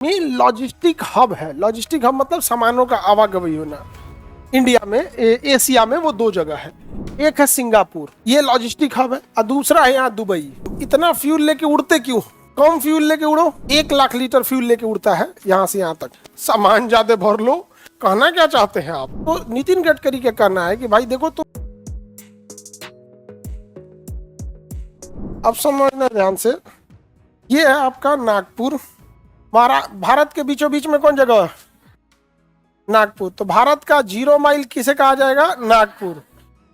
में logistic hub है। Logistic hub मतलब सामानों का आवागमन होना। इंडिया में एशिया में वो दो जगह है। एक है सिंगापुर, ये लॉजिस्टिक हब है, और दूसरा है यहाँ दुबई। इतना फ्यूल लेके उड़ते क्यों? कम फ्यूल लेके उड़ो। 1 लाख लीटर फ्यूल लेके उड़ता है यहाँ से यहाँ तक। सामान ज्यादा भर लो। कहना क्या चाहते हैं आप? तो नितिन गडकरी का कहना है कि भाई देखो, तो अब समझना ध्यान से, ये है आपका नागपुर। भारत के बीचों बीच में कौन जगह है? नागपुर। तो भारत का 0 माइल किसे कहा जाएगा? नागपुर,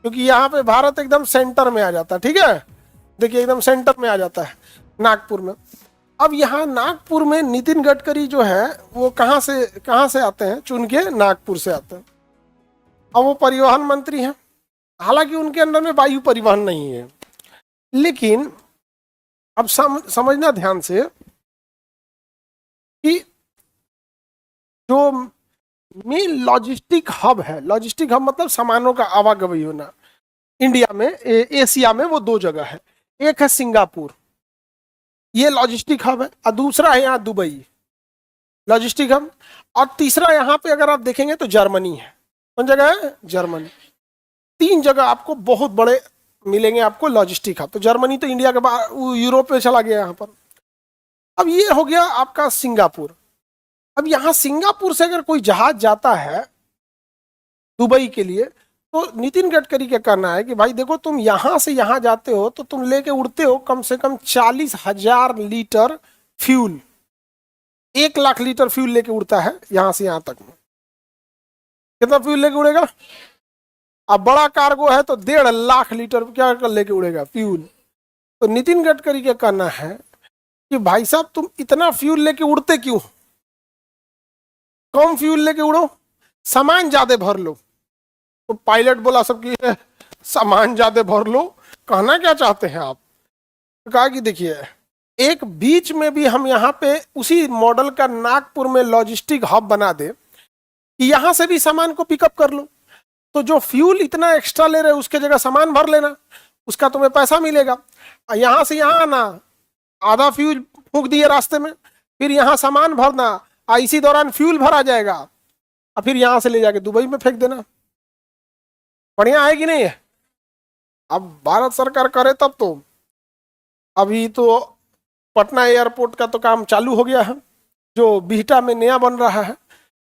क्योंकि यहाँ पे भारत एकदम सेंटर में आ जाता है। ठीक है, देखिए एकदम सेंटर में आ जाता है नागपुर में। अब यहाँ नागपुर में नितिन गडकरी जो है वो कहाँ से आते हैं? चुन के नागपुर से आते हैं। अब वो परिवहन मंत्री हैं, हालांकि उनके अंदर में वायु परिवहन नहीं है। लेकिन अब समझना ध्यान से कि जो में लॉजिस्टिक हब है। लॉजिस्टिक हब मतलब सामानों का आवागमन होना। इंडिया में एशिया में वो दो जगह है। एक है सिंगापुर, ये लॉजिस्टिक हब है, और दूसरा है यहाँ दुबई, लॉजिस्टिक हब। और तीसरा यहाँ पे अगर आप देखेंगे तो जर्मनी है। कौन जगह है? जर्मनी। 3 जगह आपको बहुत बड़े मिलेंगे आपको लॉजिस्टिक हब। तो जर्मनी तो इंडिया के बाहर, यूरोप में चला गया यहाँ पर। अब ये हो गया आपका सिंगापुर। अब यहाँ सिंगापुर से अगर कोई जहाज जाता है दुबई के लिए, तो नितिन गडकरी का कहना है कि भाई देखो, तुम यहां से यहां जाते हो तो तुम लेके उड़ते हो कम से कम 40,000 litre fuel. 1 lakh litre fuel लेके उड़ता है यहां से यहां तक में। कितना फ्यूल लेके उड़ेगा? अब बड़ा कार्गो है तो 1.5 लाख लीटर क्या कर लेके उड़ेगा? फ्यूल। तो नितिन गडकरी का कहना है कि भाई साहब, तुम इतना फ्यूल लेके उड़ते क्यों? कम फ्यूल लेके उड़ो, सामान ज्यादा भर लो। तो पायलट बोला सबकी सामान ज्यादा भर लो। कहना क्या चाहते हैं आप? तो कहा कि देखिए, एक बीच में भी हम यहाँ पे उसी मॉडल का नागपुर में लॉजिस्टिक हब बना दे कि यहाँ से भी सामान को पिकअप कर लो। तो जो फ्यूल इतना एक्स्ट्रा ले रहे उसके जगह सामान भर लेना, उसका तुम्हें पैसा मिलेगा। यहाँ से यहाँ आना, आधा फ्यूल फूंक दिए रास्ते में, फिर यहाँ सामान भरना, इसी दौरान फ्यूल भरा जाएगा, और फिर यहाँ से ले जाके दुबई में फेंक देना। बढ़िया है कि नहीं है? अब भारत सरकार करे तब तो। अभी तो पटना एयरपोर्ट का तो काम चालू हो गया है, जो बिहटा में नया बन रहा है।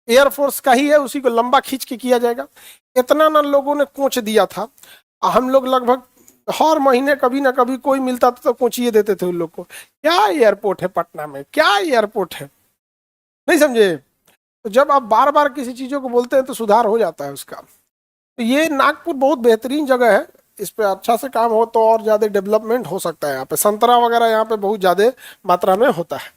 एयरफोर्स का ही है, उसी को लंबा खींच के किया जाएगा। इतना ना लोगों ने कोच दिया था, हम लोग लगभग हर महीने कभी ना कभी कोई मिलता था तो कोचिए देते थे उन लोग को। क्या एयरपोर्ट है पटना में? क्या एयरपोर्ट है? नहीं समझे? तो जब आप बार बार किसी चीज़ों को बोलते हैं तो सुधार हो जाता है उसका। तो ये नागपुर बहुत बेहतरीन जगह है, इस पे अच्छा से काम हो तो और ज़्यादा डेवलपमेंट हो सकता है। यहाँ पे संतरा वगैरह यहाँ पे बहुत ज़्यादा मात्रा में होता है।